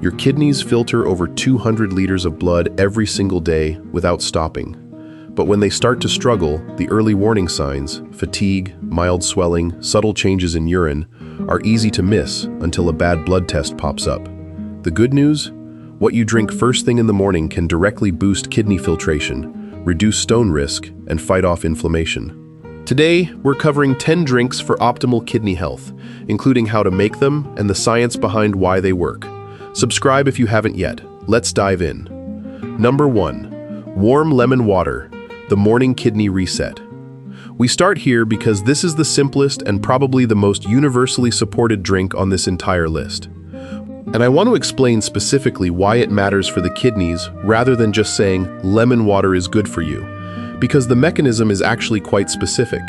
Your kidneys filter over 200 liters of blood every single day without stopping. But when they start to struggle, the early warning signs, fatigue, mild swelling, subtle changes in urine, are easy to miss until a bad blood test pops up. The good news? What you drink first thing in the morning can directly boost kidney filtration, reduce stone risk, and fight off inflammation. Today, we're covering 10 drinks for optimal kidney health, including how to make them and the science behind why they work. Subscribe if you haven't yet. Let's dive in. Number 1. Warm lemon water, the morning kidney reset. We start here because this is the simplest and probably the most universally supported drink on this entire list. And I want to explain specifically why it matters for the kidneys rather than just saying lemon water is good for you, because the mechanism is actually quite specific.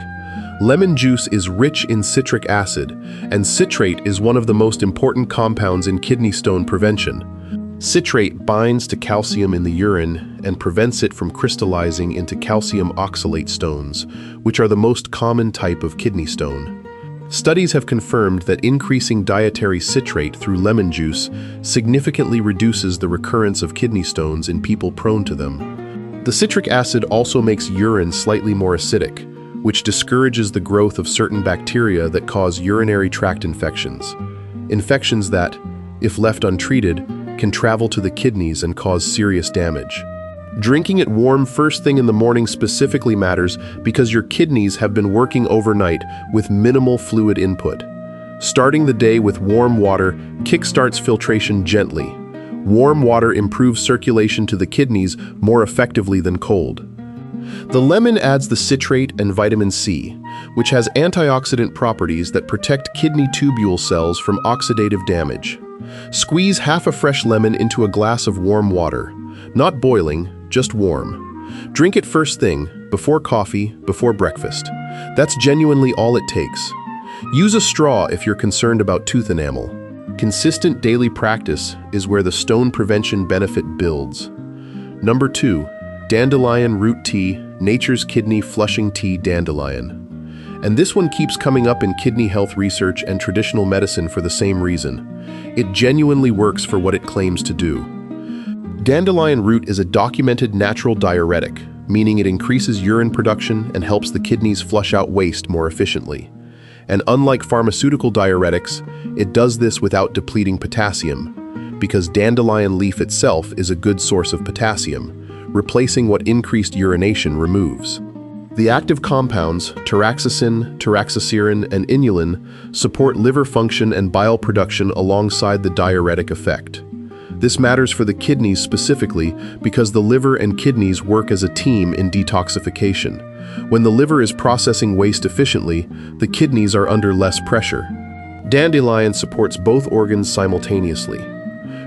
Lemon juice is rich in citric acid, and citrate is one of the most important compounds in kidney stone prevention. Citrate binds to calcium in the urine and prevents it from crystallizing into calcium oxalate stones, which are the most common type of kidney stone. Studies have confirmed that increasing dietary citrate through lemon juice significantly reduces the recurrence of kidney stones in people prone to them. The citric acid also makes urine slightly more acidic, which discourages the growth of certain bacteria that cause urinary tract infections. Infections that, if left untreated, can travel to the kidneys and cause serious damage. Drinking it warm first thing in the morning specifically matters because your kidneys have been working overnight with minimal fluid input. Starting the day with warm water kickstarts filtration gently. Warm water improves circulation to the kidneys more effectively than cold. The lemon adds the citrate and vitamin C, which has antioxidant properties that protect kidney tubule cells from oxidative damage. Squeeze half a fresh lemon into a glass of warm water. Not boiling, just warm. Drink it first thing, before coffee, before breakfast. That's genuinely all it takes. Use a straw if you're concerned about tooth enamel. Consistent daily practice is where the stone prevention benefit builds. Number 2. Dandelion root tea, nature's kidney flushing tea dandelion. And this one keeps coming up in kidney health research and traditional medicine for the same reason. It genuinely works for what it claims to do. Dandelion root is a documented natural diuretic, meaning it increases urine production and helps the kidneys flush out waste more efficiently. And unlike pharmaceutical diuretics, it does this without depleting potassium, because dandelion leaf itself is a good source of potassium, replacing what increased urination removes. The active compounds, taraxacin, taraxacirin, and inulin, support liver function and bile production alongside the diuretic effect. This matters for the kidneys specifically because the liver and kidneys work as a team in detoxification. When the liver is processing waste efficiently, the kidneys are under less pressure. Dandelion supports both organs simultaneously.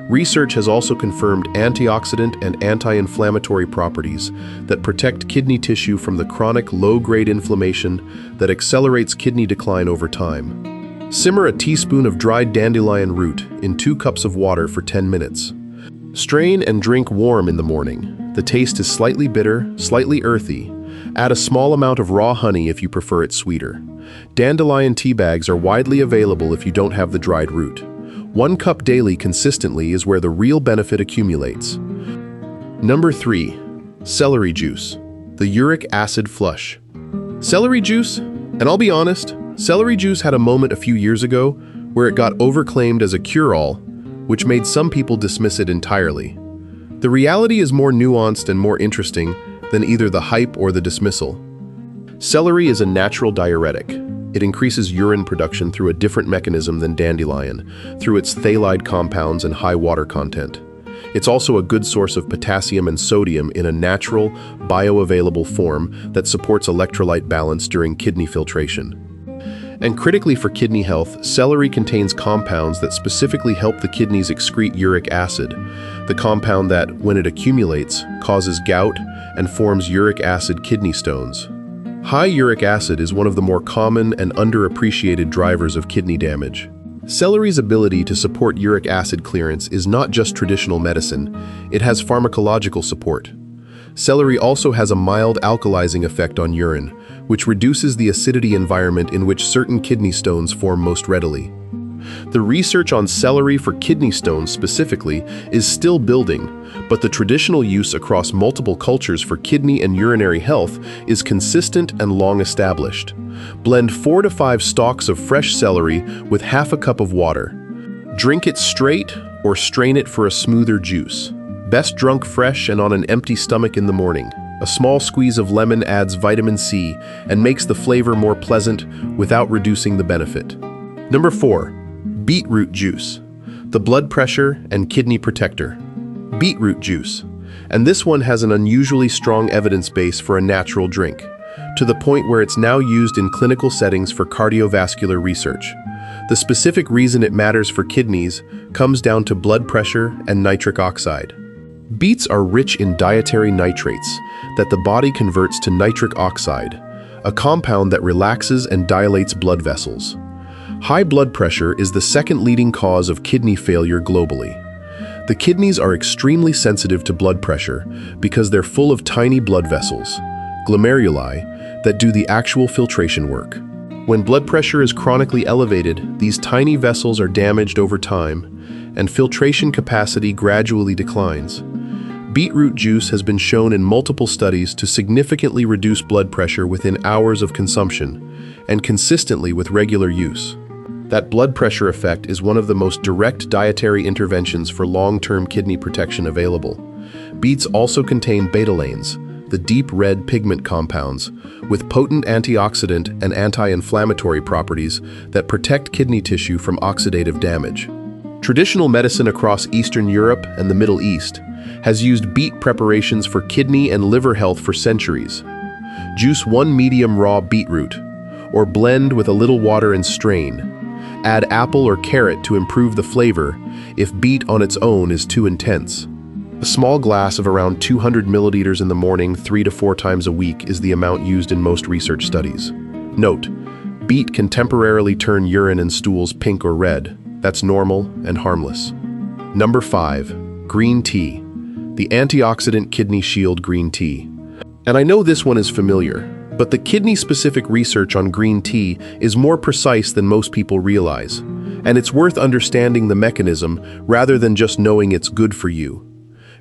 Research has also confirmed antioxidant and anti-inflammatory properties that protect kidney tissue from the chronic low-grade inflammation that accelerates kidney decline over time. Simmer a teaspoon of dried dandelion root in 2 cups of water for 10 minutes. Strain and drink warm in the morning. The taste is slightly bitter, slightly earthy. Add a small amount of raw honey if you prefer it sweeter. Dandelion tea bags are widely available if you don't have the dried root. 1 cup daily consistently is where the real benefit accumulates. Number 3. Celery juice, the uric acid flush. Celery juice, and I'll be honest, celery juice had a moment a few years ago where it got overclaimed as a cure-all, which made some people dismiss it entirely. The reality is more nuanced and more interesting than either the hype or the dismissal. Celery is a natural diuretic. It increases urine production through a different mechanism than dandelion, through its phthalide compounds and high water content. It's also a good source of potassium and sodium in a natural, bioavailable form that supports electrolyte balance during kidney filtration. And critically for kidney health, celery contains compounds that specifically help the kidneys excrete uric acid, the compound that, when it accumulates, causes gout and forms uric acid kidney stones. High uric acid is one of the more common and underappreciated drivers of kidney damage. Celery's ability to support uric acid clearance is not just traditional medicine, it has pharmacological support. Celery also has a mild alkalizing effect on urine, which reduces the acidity environment in which certain kidney stones form most readily. The research on celery for kidney stones specifically is still building, but the traditional use across multiple cultures for kidney and urinary health is consistent and long established. Blend 4 to 5 stalks of fresh celery with half a cup of water. Drink it straight or strain it for a smoother juice. Best drunk fresh and on an empty stomach in the morning. A small squeeze of lemon adds vitamin C and makes the flavor more pleasant without reducing the benefit. Number 4. Beetroot juice, the blood pressure and kidney protector. Beetroot juice, and this one has an unusually strong evidence base for a natural drink, to the point where it's now used in clinical settings for cardiovascular research. The specific reason it matters for kidneys comes down to blood pressure and nitric oxide. Beets are rich in dietary nitrates that the body converts to nitric oxide, a compound that relaxes and dilates blood vessels. High blood pressure is the second leading cause of kidney failure globally. The kidneys are extremely sensitive to blood pressure because they're full of tiny blood vessels, glomeruli, that do the actual filtration work. When blood pressure is chronically elevated, these tiny vessels are damaged over time, and filtration capacity gradually declines. Beetroot juice has been shown in multiple studies to significantly reduce blood pressure within hours of consumption, and consistently with regular use. That blood pressure effect is one of the most direct dietary interventions for long-term kidney protection available. Beets also contain betalains, the deep red pigment compounds, with potent antioxidant and anti-inflammatory properties that protect kidney tissue from oxidative damage. Traditional medicine across Eastern Europe and the Middle East has used beet preparations for kidney and liver health for centuries. Juice 1 medium raw beetroot, or blend with a little water and strain. Add apple or carrot to improve the flavor if beet on its own is too intense. A small glass of around 200 milliliters in the morning 3 to 4 times a week is the amount used in most research studies. Note, beet can temporarily turn urine and stools pink or red. That's normal and harmless. Number 5. Green tea, the antioxidant kidney shield green tea. And I know this one is familiar, but the kidney-specific research on green tea is more precise than most people realize, and it's worth understanding the mechanism rather than just knowing it's good for you.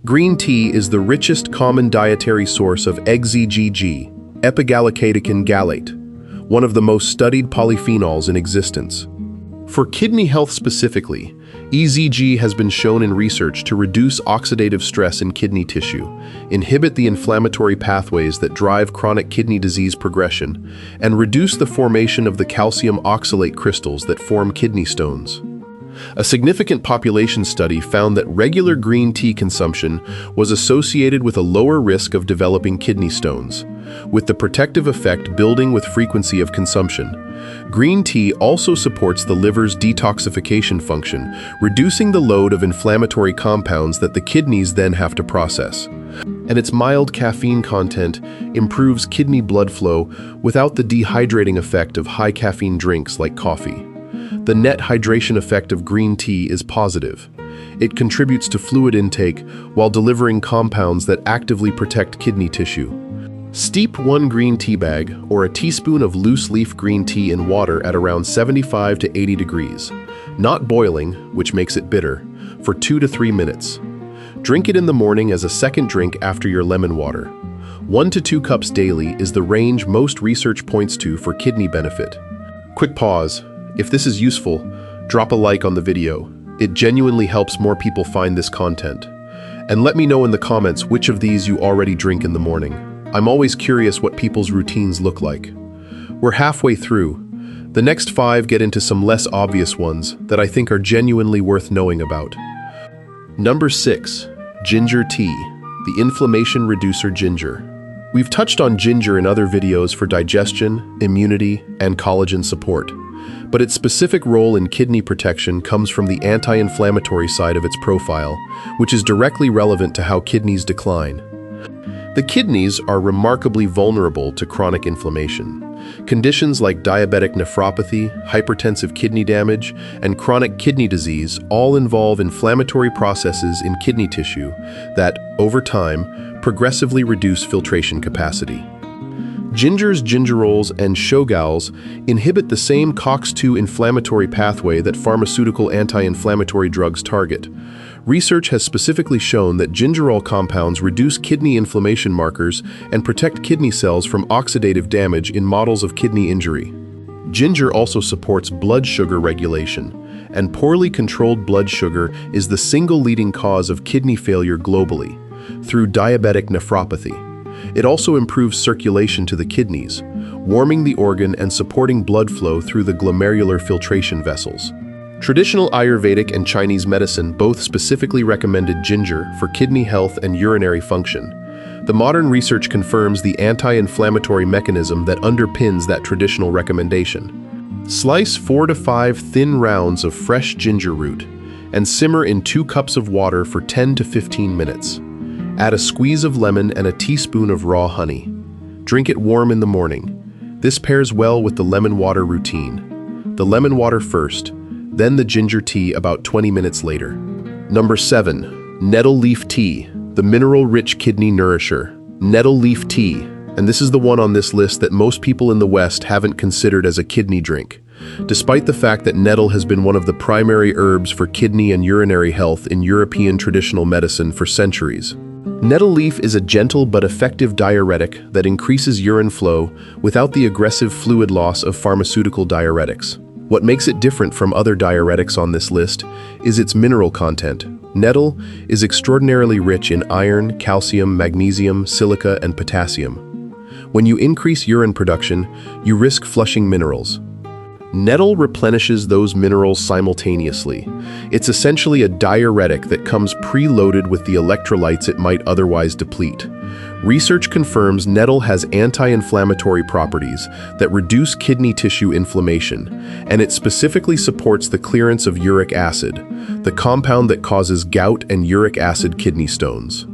Green tea is the richest common dietary source of EGZG, epigallocatechin gallate, one of the most studied polyphenols in existence. For kidney health specifically, EGZG has been shown in research to reduce oxidative stress in kidney tissue, inhibit the inflammatory pathways that drive chronic kidney disease progression, and reduce the formation of the calcium oxalate crystals that form kidney stones. A significant population study found that regular green tea consumption was associated with a lower risk of developing kidney stones, with the protective effect building with frequency of consumption. Green tea also supports the liver's detoxification function, reducing the load of inflammatory compounds that the kidneys then have to process. And its mild caffeine content improves kidney blood flow without the dehydrating effect of high caffeine drinks like coffee. The net hydration effect of green tea is positive. It contributes to fluid intake while delivering compounds that actively protect kidney tissue. Steep 1 green tea bag or a teaspoon of loose leaf green tea in water at around 75 to 80 degrees, not boiling, which makes it bitter, for 2 to 3 minutes. Drink it in the morning as a second drink after your lemon water. 1 to 2 cups daily is the range most research points to for kidney benefit. Quick pause. If this is useful, drop a like on the video. It genuinely helps more people find this content. And let me know in the comments which of these you already drink in the morning. I'm always curious what people's routines look like. We're halfway through. The next 5 get into some less obvious ones that I think are genuinely worth knowing about. Number 6. Ginger tea, the inflammation reducer ginger. We've touched on ginger in other videos for digestion, immunity, and collagen support, but its specific role in kidney protection comes from the anti-inflammatory side of its profile, which is directly relevant to how kidneys decline. The kidneys are remarkably vulnerable to chronic inflammation. Conditions like diabetic nephropathy, hypertensive kidney damage, and chronic kidney disease all involve inflammatory processes in kidney tissue that, over time, progressively reduce filtration capacity. Gingers, gingerols, and shogals inhibit the same COX-2 inflammatory pathway that pharmaceutical anti-inflammatory drugs target. Research has specifically shown that gingerol compounds reduce kidney inflammation markers and protect kidney cells from oxidative damage in models of kidney injury. Ginger also supports blood sugar regulation, and poorly controlled blood sugar is the single leading cause of kidney failure globally, through diabetic nephropathy. It also improves circulation to the kidneys, warming the organ and supporting blood flow through the glomerular filtration vessels. Traditional Ayurvedic and Chinese medicine both specifically recommended ginger for kidney health and urinary function. The modern research confirms the anti-inflammatory mechanism that underpins that traditional recommendation. Slice 4 to 5 thin rounds of fresh ginger root and simmer in 2 cups of water for 10 to 15 minutes. Add a squeeze of lemon and a teaspoon of raw honey. Drink it warm in the morning. This pairs well with the lemon water routine. The lemon water first, then the ginger tea about 20 minutes later. Number 7. Nettle leaf tea, the mineral-rich kidney nourisher. Nettle leaf tea, and this is the one on this list that most people in the West haven't considered as a kidney drink, despite the fact that nettle has been one of the primary herbs for kidney and urinary health in European traditional medicine for centuries. Nettle leaf is a gentle but effective diuretic that increases urine flow without the aggressive fluid loss of pharmaceutical diuretics. What makes it different from other diuretics on this list is its mineral content. Nettle is extraordinarily rich in iron, calcium, magnesium, silica, and potassium. When you increase urine production, you risk flushing minerals. Nettle replenishes those minerals simultaneously. It's essentially a diuretic that comes preloaded with the electrolytes it might otherwise deplete. Research confirms nettle has anti-inflammatory properties that reduce kidney tissue inflammation, and it specifically supports the clearance of uric acid, the compound that causes gout and uric acid kidney stones.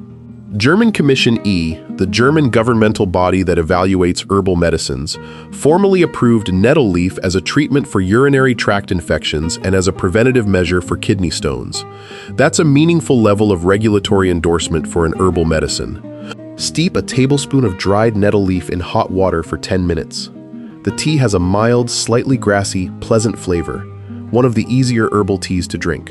German Commission E, the German governmental body that evaluates herbal medicines, formally approved nettle leaf as a treatment for urinary tract infections and as a preventative measure for kidney stones. That's a meaningful level of regulatory endorsement for an herbal medicine. Steep a tablespoon of dried nettle leaf in hot water for 10 minutes. The tea has a mild, slightly grassy, pleasant flavor, one of the easier herbal teas to drink.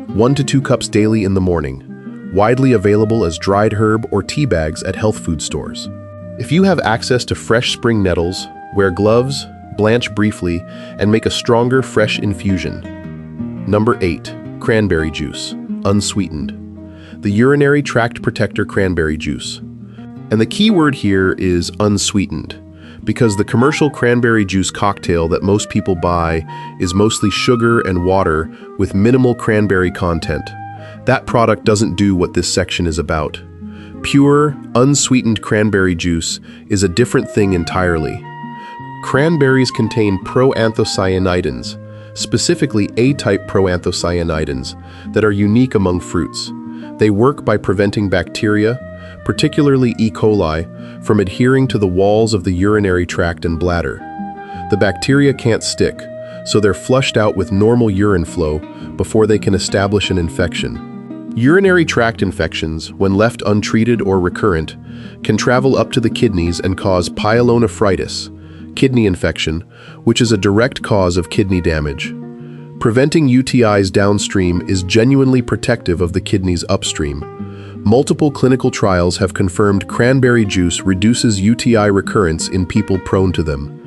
1 to 2 cups daily in the morning. Widely available as dried herb or tea bags at health food stores. If you have access to fresh spring nettles, wear gloves, blanch briefly, and make a stronger, fresh infusion. Number 8. Cranberry juice, unsweetened. The urinary tract protector cranberry juice. And the key word here is unsweetened, because the commercial cranberry juice cocktail that most people buy is mostly sugar and water with minimal cranberry content. That product doesn't do what this section is about. Pure, unsweetened cranberry juice is a different thing entirely. Cranberries contain proanthocyanidins, specifically A-type proanthocyanidins, that are unique among fruits. They work by preventing bacteria, particularly E. coli, from adhering to the walls of the urinary tract and bladder. The bacteria can't stick, so they're flushed out with normal urine flow before they can establish an infection. Urinary tract infections, when left untreated or recurrent, can travel up to the kidneys and cause pyelonephritis, kidney infection, which is a direct cause of kidney damage. Preventing UTIs downstream is genuinely protective of the kidneys upstream. Multiple clinical trials have confirmed cranberry juice reduces UTI recurrence in people prone to them.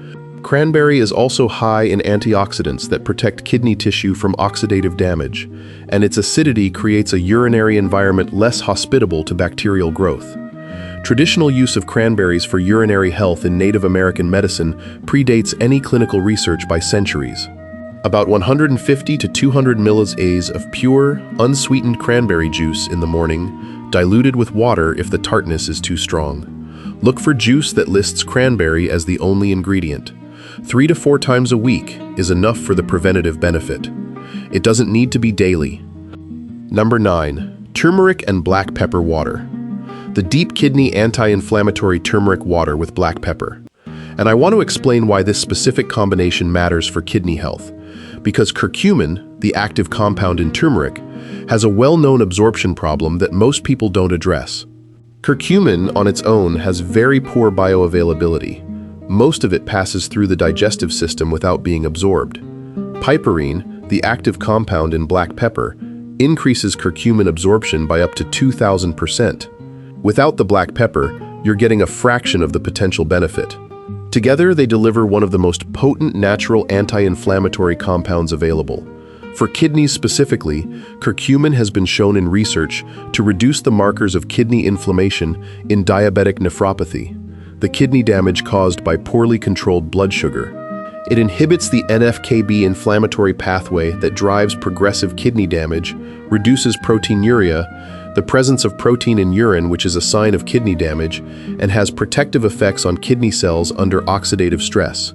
Cranberry is also high in antioxidants that protect kidney tissue from oxidative damage, and its acidity creates a urinary environment less hospitable to bacterial growth. Traditional use of cranberries for urinary health in Native American medicine predates any clinical research by centuries. About 150 to 200 ml of pure, unsweetened cranberry juice in the morning, diluted with water if the tartness is too strong. Look for juice that lists cranberry as the only ingredient. 3 to 4 times a week is enough for the preventative benefit. It doesn't need to be daily. Number 9. Turmeric and black pepper water. The deep kidney anti-inflammatory turmeric water with black pepper. And I want to explain why this specific combination matters for kidney health. Because curcumin, the active compound in turmeric, has a well-known absorption problem that most people don't address. Curcumin on its own has very poor bioavailability, Most of it passes through the digestive system without being absorbed. Piperine, the active compound in black pepper, increases curcumin absorption by up to 2,000%. Without the black pepper, you're getting a fraction of the potential benefit. Together, they deliver one of the most potent natural anti-inflammatory compounds available. For kidneys specifically, curcumin has been shown in research to reduce the markers of kidney inflammation in diabetic nephropathy, the kidney damage caused by poorly controlled blood sugar. It inhibits the NF-κB inflammatory pathway that drives progressive kidney damage, reduces proteinuria, the presence of protein in urine, which is a sign of kidney damage, and has protective effects on kidney cells under oxidative stress.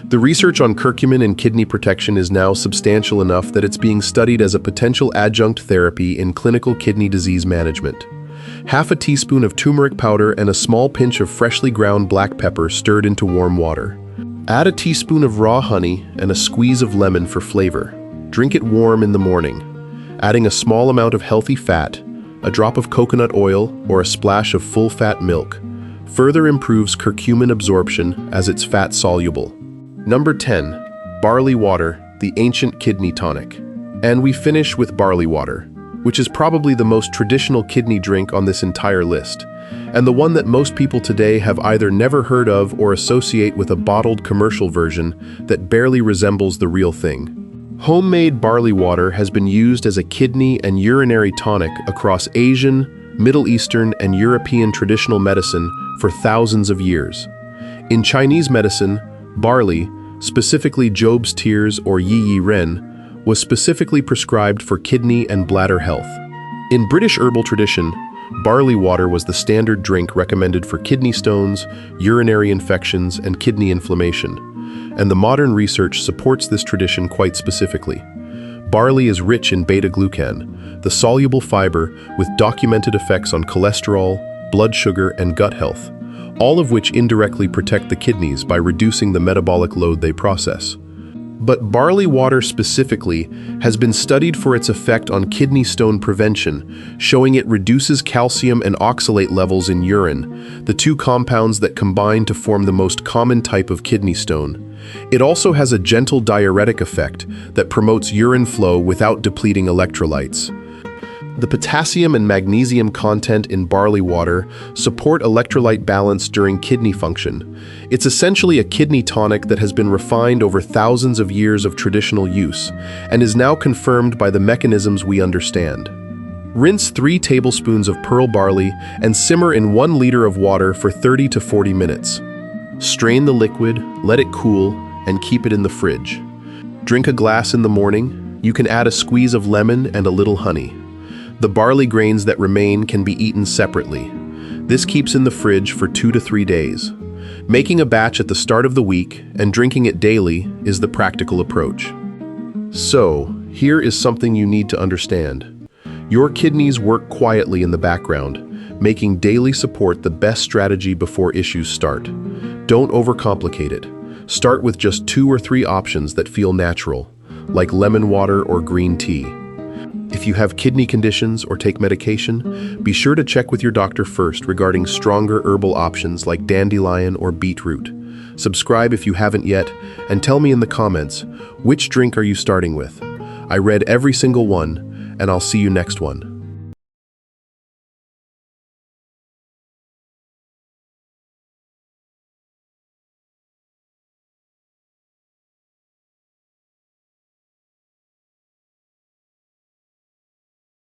The research on curcumin and kidney protection is now substantial enough that it's being studied as a potential adjunct therapy in clinical kidney disease management. Half a teaspoon of turmeric powder and a small pinch of freshly ground black pepper stirred into warm water. Add a teaspoon of raw honey and a squeeze of lemon for flavor. Drink it warm in the morning. Adding a small amount of healthy fat, a drop of coconut oil, or a splash of full-fat milk further improves curcumin absorption as it's fat-soluble. Number 10. Barley water, the ancient kidney tonic. And we finish with barley water, which is probably the most traditional kidney drink on this entire list, and the one that most people today have either never heard of or associate with a bottled commercial version that barely resembles the real thing. Homemade barley water has been used as a kidney and urinary tonic across Asian, Middle Eastern, and European traditional medicine for thousands of years. In Chinese medicine, barley, specifically Job's tears or yi yi ren, was specifically prescribed for kidney and bladder health. In British herbal tradition, barley water was the standard drink recommended for kidney stones, urinary infections, and kidney inflammation, and the modern research supports this tradition quite specifically. Barley is rich in beta-glucan, the soluble fiber with documented effects on cholesterol, blood sugar, and gut health, all of which indirectly protect the kidneys by reducing the metabolic load they process. But barley water specifically has been studied for its effect on kidney stone prevention, showing it reduces calcium and oxalate levels in urine, the two compounds that combine to form the most common type of kidney stone. It also has a gentle diuretic effect that promotes urine flow without depleting electrolytes. The potassium and magnesium content in barley water support electrolyte balance during kidney function. It's essentially a kidney tonic that has been refined over thousands of years of traditional use and is now confirmed by the mechanisms we understand. Rinse 3 tablespoons of pearl barley and simmer in 1 liter of water for 30 to 40 minutes. Strain the liquid, let it cool, and keep it in the fridge. Drink a glass in the morning. You can add a squeeze of lemon and a little honey. The barley grains that remain can be eaten separately. This keeps in the fridge for 2 to 3 days. Making a batch at the start of the week and drinking it daily is the practical approach. So, here is something you need to understand. Your kidneys work quietly in the background, making daily support the best strategy before issues start. Don't overcomplicate it. Start with just 2 or 3 options that feel natural, like lemon water or green tea. If you have kidney conditions or take medication, be sure to check with your doctor first regarding stronger herbal options like dandelion or beetroot. Subscribe if you haven't yet, and tell me in the comments, which drink are you starting with? I read every single one, and I'll see you next one.